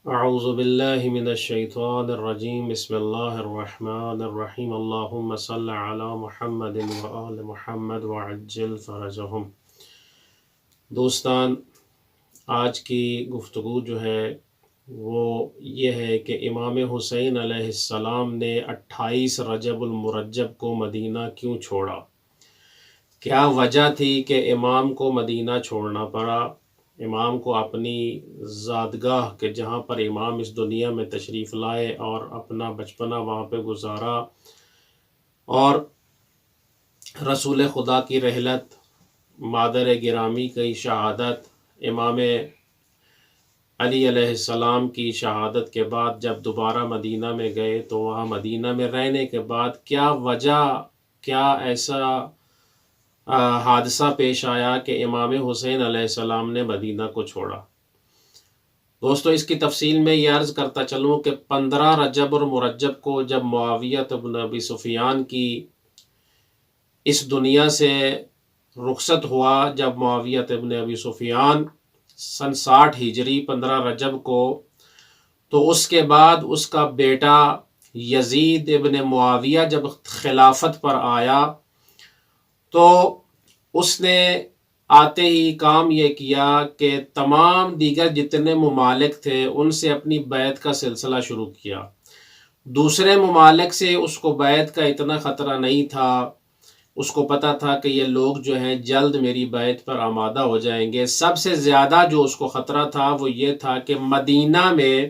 اعوذ باللہ من الشیطان الرجیم بسم اللہ الرحمن الرحیم اللہم صل علی محمد وآل محمد وعجل فرجہم۔ دوستان، آج کی گفتگو جو ہے وہ یہ ہے کہ امام حسین علیہ السلام نے 28 رجب المرجب کو مدینہ کیوں چھوڑا؟ کیا وجہ تھی کہ امام کو مدینہ چھوڑنا پڑا؟ امام کو اپنی زادگاہ کہ جہاں پر امام اس دنیا میں تشریف لائے اور اپنا بچپنا وہاں پہ گزارا، اور رسول خدا کی رحلت، مادر گرامی کی شہادت، امام علی علیہ السلام کی شہادت کے بعد جب دوبارہ مدینہ میں گئے تو وہاں مدینہ میں رہنے کے بعد کیا وجہ، کیا ایسا حادثہ پیش آیا کہ امام حسین علیہ السلام نے مدینہ کو چھوڑا؟ دوستو، اس کی تفصیل میں یہ عرض کرتا چلوں کہ 15 رجب اور مرجب کو جب معاویہ بن ابی سفیان کی اس دنیا سے رخصت ہوا، جب معاویہ بن ابی سفیان سن 60 ہجری 15 رجب کو، تو اس کے بعد اس کا بیٹا یزید ابن معاویہ جب خلافت پر آیا تو اس نے آتے ہی کام یہ کیا کہ تمام دیگر جتنے ممالک تھے ان سے اپنی بیعت کا سلسلہ شروع کیا۔ دوسرے ممالک سے اس کو بیعت کا اتنا خطرہ نہیں تھا، اس کو پتہ تھا کہ یہ لوگ جو ہیں جلد میری بیعت پر آمادہ ہو جائیں گے۔ سب سے زیادہ جو اس کو خطرہ تھا وہ یہ تھا کہ مدینہ میں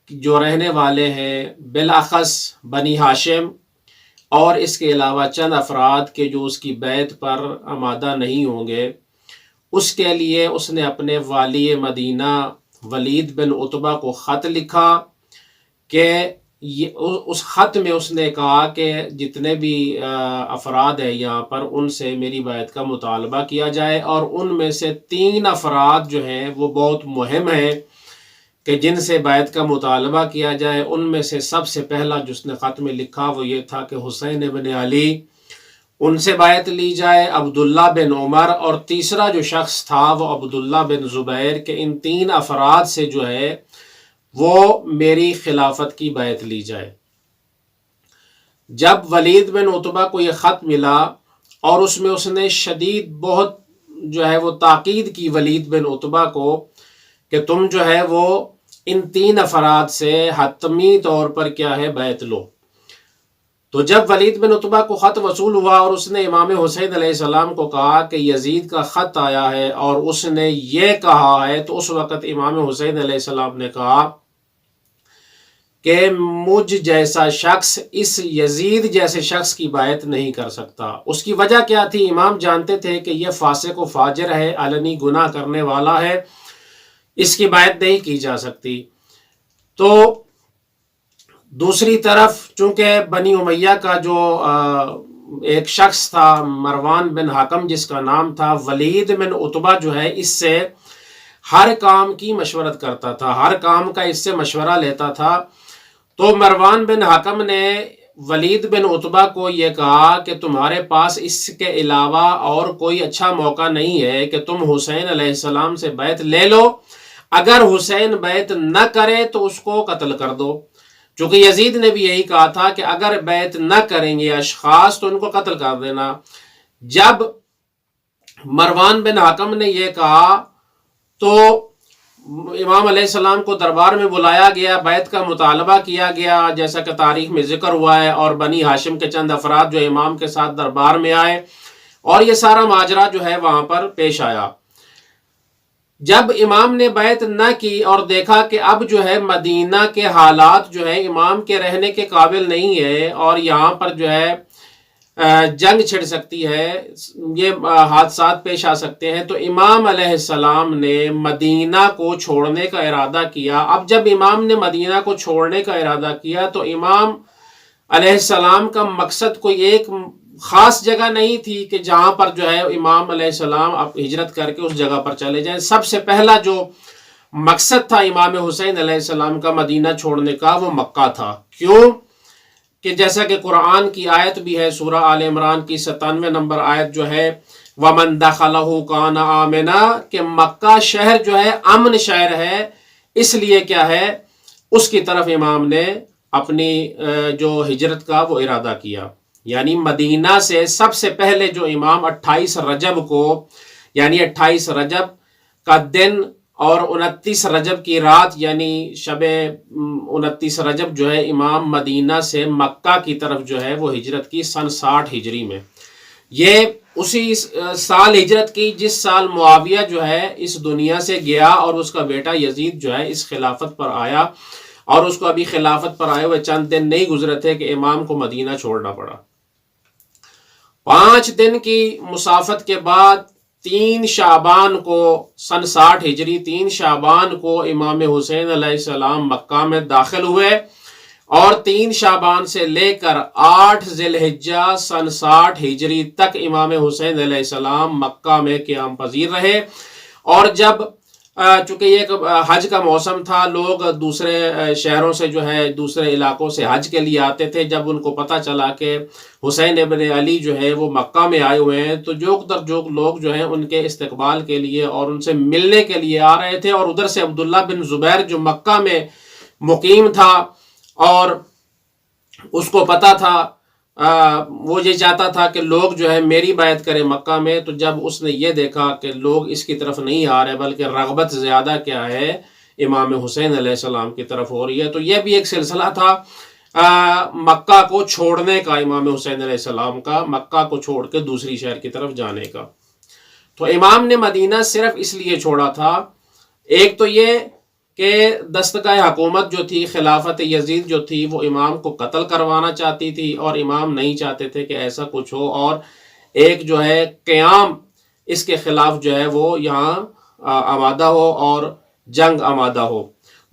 جو رہنے والے ہیں بالاخص بنی ہاشم اور اس کے علاوہ چند افراد کے جو اس کی بیعت پر آمادہ نہیں ہوں گے، اس کے لیے اس نے اپنے والی مدینہ ولید بن عتبہ کو خط لکھا کہ اس خط میں اس نے کہا کہ جتنے بھی افراد ہیں یہاں پر ان سے میری بیعت کا مطالبہ کیا جائے، اور ان میں سے 3 افراد جو ہیں وہ بہت مہم ہیں کہ جن سے بیعت کا مطالبہ کیا جائے۔ ان میں سے سب سے پہلا جس نے خط میں لکھا وہ یہ تھا کہ حسین بن علی، ان سے بیعت لی جائے، عبداللہ بن عمر، اور تیسرا جو شخص تھا وہ عبداللہ بن زبیر، کہ ان 3 افراد سے جو ہے وہ میری خلافت کی بیعت لی جائے۔ جب ولید بن عتبہ کو یہ خط ملا اور اس میں اس نے شدید بہت جو ہے وہ تاکید کی ولید بن عتبہ کو کہ تم جو ہے وہ ان 3 افراد سے حتمی طور پر کیا ہے بیعت لو، تو جب ولید بن عتبہ کو خط وصول ہوا اور اس نے امام حسین علیہ السلام کو کہا کہ یزید کا خط آیا ہے اور اس نے یہ کہا ہے، تو اس وقت امام حسین علیہ السلام نے کہا کہ مجھ جیسا شخص اس یزید جیسے شخص کی بیعت نہیں کر سکتا۔ اس کی وجہ کیا تھی؟ امام جانتے تھے کہ یہ فاسق و فاجر ہے، علنی گناہ کرنے والا ہے، اس کی بیعت نہیں کی جا سکتی۔ تو دوسری طرف چونکہ بنی امیہ کا جو ایک شخص تھا مروان بن حکم جس کا نام تھا، ولید بن عتبہ جو ہے اس سے ہر کام کی مشورت کرتا تھا، ہر کام کا اس سے مشورہ لیتا تھا۔ تو مروان بن حکم نے ولید بن عتبہ کو یہ کہا کہ تمہارے پاس اس کے علاوہ اور کوئی اچھا موقع نہیں ہے کہ تم حسین علیہ السلام سے بیعت لے لو، اگر حسین بیعت نہ کرے تو اس کو قتل کر دو، چونکہ یزید نے بھی یہی کہا تھا کہ اگر بیعت نہ کریں گے اشخاص تو ان کو قتل کر دینا۔ جب مروان بن حکم نے یہ کہا تو امام علیہ السلام کو دربار میں بلایا گیا، بیعت کا مطالبہ کیا گیا جیسا کہ تاریخ میں ذکر ہوا ہے، اور بنی ہاشم کے چند افراد جو امام کے ساتھ دربار میں آئے اور یہ سارا ماجرا جو ہے وہاں پر پیش آیا۔ جب امام نے بیعت نہ کی اور دیکھا کہ اب جو ہے مدینہ کے حالات جو ہے امام کے رہنے کے قابل نہیں ہے اور یہاں پر جو ہے جنگ چھڑ سکتی ہے، یہ حادثات پیش آ سکتے ہیں، تو امام علیہ السلام نے مدینہ کو چھوڑنے کا ارادہ کیا۔ اب جب امام نے مدینہ کو چھوڑنے کا ارادہ کیا تو امام علیہ السلام کا مقصد کوئی ایک خاص جگہ نہیں تھی کہ جہاں پر جو ہے امام علیہ السلام اب ہجرت کر کے اس جگہ پر چلے جائیں۔ سب سے پہلا جو مقصد تھا امام حسین علیہ السلام کا مدینہ چھوڑنے کا وہ مکہ تھا۔ کیوں؟ کہ جیسا کہ قرآن کی آیت بھی ہے، سورہ آل عمران کی 97 نمبر آیت جو ہے وَمَن دَخَلَهُ كَانَ آمِنًا، کہ مکہ شہر جو ہے امن شہر ہے، اس لیے کیا ہے اس کی طرف امام نے اپنی جو ہجرت کا وہ ارادہ کیا. یعنی مدینہ سے سب سے پہلے جو امام 28 رجب کو، یعنی 28 رجب کا دن اور 29 رجب کی رات، یعنی شب 29 رجب جو ہے امام مدینہ سے مکہ کی طرف جو ہے وہ ہجرت کی سن 60 ہجری میں. یہ اسی سال ہجرت کی جس سال معاویہ جو ہے اس دنیا سے گیا اور اس کا بیٹا یزید جو ہے اس خلافت پر آیا، اور اس کو ابھی خلافت پر آئے ہوئے چند دن نہیں گزرے تھے کہ امام کو مدینہ چھوڑنا پڑا. 5 دن کی مسافت کے بعد 3 شعبان کو سن 60 ہجری 3 شعبان کو امام حسین علیہ السلام مکہ میں داخل ہوئے، اور 3 شعبان سے لے کر 8 ذی الحجہ سن 60 ہجری تک امام حسین علیہ السلام مکہ میں قیام پذیر رہے. اور جب چونکہ یہ ایک حج کا موسم تھا، لوگ دوسرے شہروں سے جو ہے دوسرے علاقوں سے حج کے لیے آتے تھے. جب ان کو پتہ چلا کہ حسین ابن علی جو ہے وہ مکہ میں آئے ہوئے ہیں تو جوک در جوک لوگ جو ہیں ان کے استقبال کے لیے اور ان سے ملنے کے لیے آ رہے تھے. اور ادھر سے عبداللہ بن زبیر جو مکہ میں مقیم تھا اور اس کو پتہ تھا، وہ یہ چاہتا تھا کہ لوگ جو ہے میری بیعت کریں مکہ میں. تو جب اس نے یہ دیکھا کہ لوگ اس کی طرف نہیں آ رہے بلکہ رغبت زیادہ کیا ہے امام حسین علیہ السلام کی طرف ہو رہی ہے، تو یہ بھی ایک سلسلہ تھا مکہ کو چھوڑنے کا، امام حسین علیہ السلام کا مکہ کو چھوڑ کے دوسری شہر کی طرف جانے کا. تو امام نے مدینہ صرف اس لیے چھوڑا تھا، ایک تو یہ کہ دستگاہ حکومت جو تھی، خلافت یزید جو تھی، وہ امام کو قتل کروانا چاہتی تھی اور امام نہیں چاہتے تھے کہ ایسا کچھ ہو، اور ایک جو ہے قیام اس کے خلاف جو ہے وہ یہاں آمادہ ہو اور جنگ آمادہ ہو.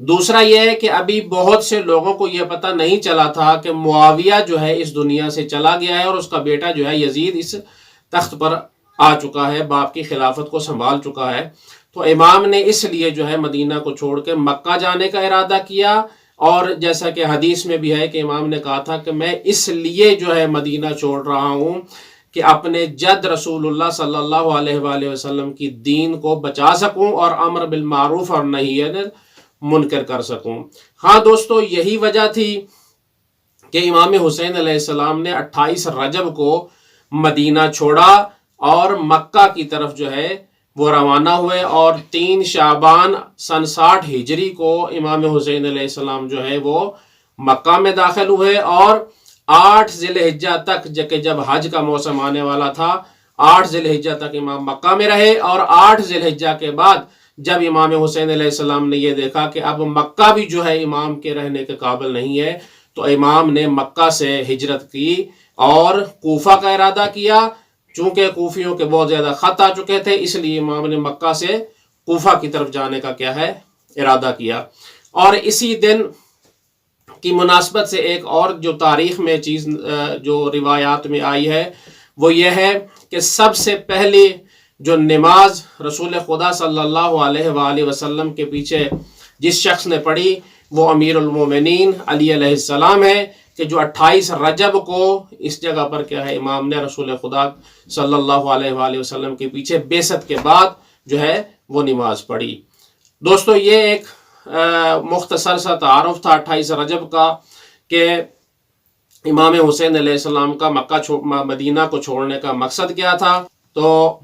دوسرا یہ ہے کہ ابھی بہت سے لوگوں کو یہ پتہ نہیں چلا تھا کہ معاویہ جو ہے اس دنیا سے چلا گیا ہے اور اس کا بیٹا جو ہے یزید اس تخت پر آ چکا ہے، باپ کی خلافت کو سنبھال چکا ہے. تو امام نے اس لیے جو ہے مدینہ کو چھوڑ کے مکہ جانے کا ارادہ کیا. اور جیسا کہ حدیث میں بھی ہے کہ امام نے کہا تھا کہ میں اس لیے جو ہے مدینہ چھوڑ رہا ہوں کہ اپنے جد رسول اللہ صلی اللہ علیہ وآلہ وسلم کی دین کو بچا سکوں اور امر بالمعروف اور نہی عن منکر کر سکوں. ہاں دوستو، یہی وجہ تھی کہ امام حسین علیہ السلام نے 28 رجب کو مدینہ چھوڑا اور مکہ کی طرف جو ہے وہ روانہ ہوئے، اور 3 شعبان سن 60 ہجری کو امام حسین علیہ السلام جو ہے وہ مکہ میں داخل ہوئے، اور 8 ذی الحجہ تک جب حج کا موسم آنے والا تھا 8 ذی الحجہ تک امام مکہ میں رہے. اور 8 ذی الحجہ کے بعد جب امام حسین علیہ السلام نے یہ دیکھا کہ اب مکہ بھی جو ہے امام کے رہنے کے قابل نہیں ہے، تو امام نے مکہ سے ہجرت کی اور کوفہ کا ارادہ کیا. چونکہ کوفیوں کے بہت زیادہ خط آ چکے تھے، اس لیے امام نے مکہ سے کوفہ کی طرف جانے کا کیا ہے ارادہ کیا. اور اسی دن کی مناسبت سے ایک اور جو تاریخ میں چیز جو روایات میں آئی ہے وہ یہ ہے کہ سب سے پہلے جو نماز رسول خدا صلی اللہ علیہ وآلہ وسلم کے پیچھے جس شخص نے پڑھی وہ امیر المومنین علی علیہ السلام ہے، کہ جو 28 رجب کو اس جگہ پر کیا ہے امام نے رسول خدا صلی اللہ علیہ وآلہ وسلم کے پیچھے بعثت کے بعد جو ہے وہ نماز پڑھی. دوستو، یہ ایک مختصر سا تعارف تھا 28 رجب کا کہ امام حسین علیہ السلام کا مدینہ کو چھوڑنے کا مقصد کیا تھا. تو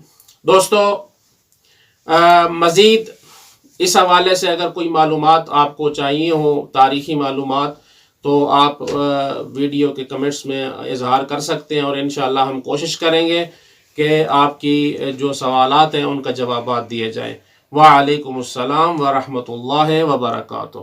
دوستو، مزید اس حوالے سے اگر کوئی معلومات آپ کو چاہیے ہو، تاریخی معلومات، تو آپ ویڈیو کے کمنٹس میں اظہار کر سکتے ہیں، اور انشاءاللہ ہم کوشش کریں گے کہ آپ کی جو سوالات ہیں ان کا جوابات دیے جائیں. وعلیکم السلام ورحمۃ اللہ وبرکاتہ.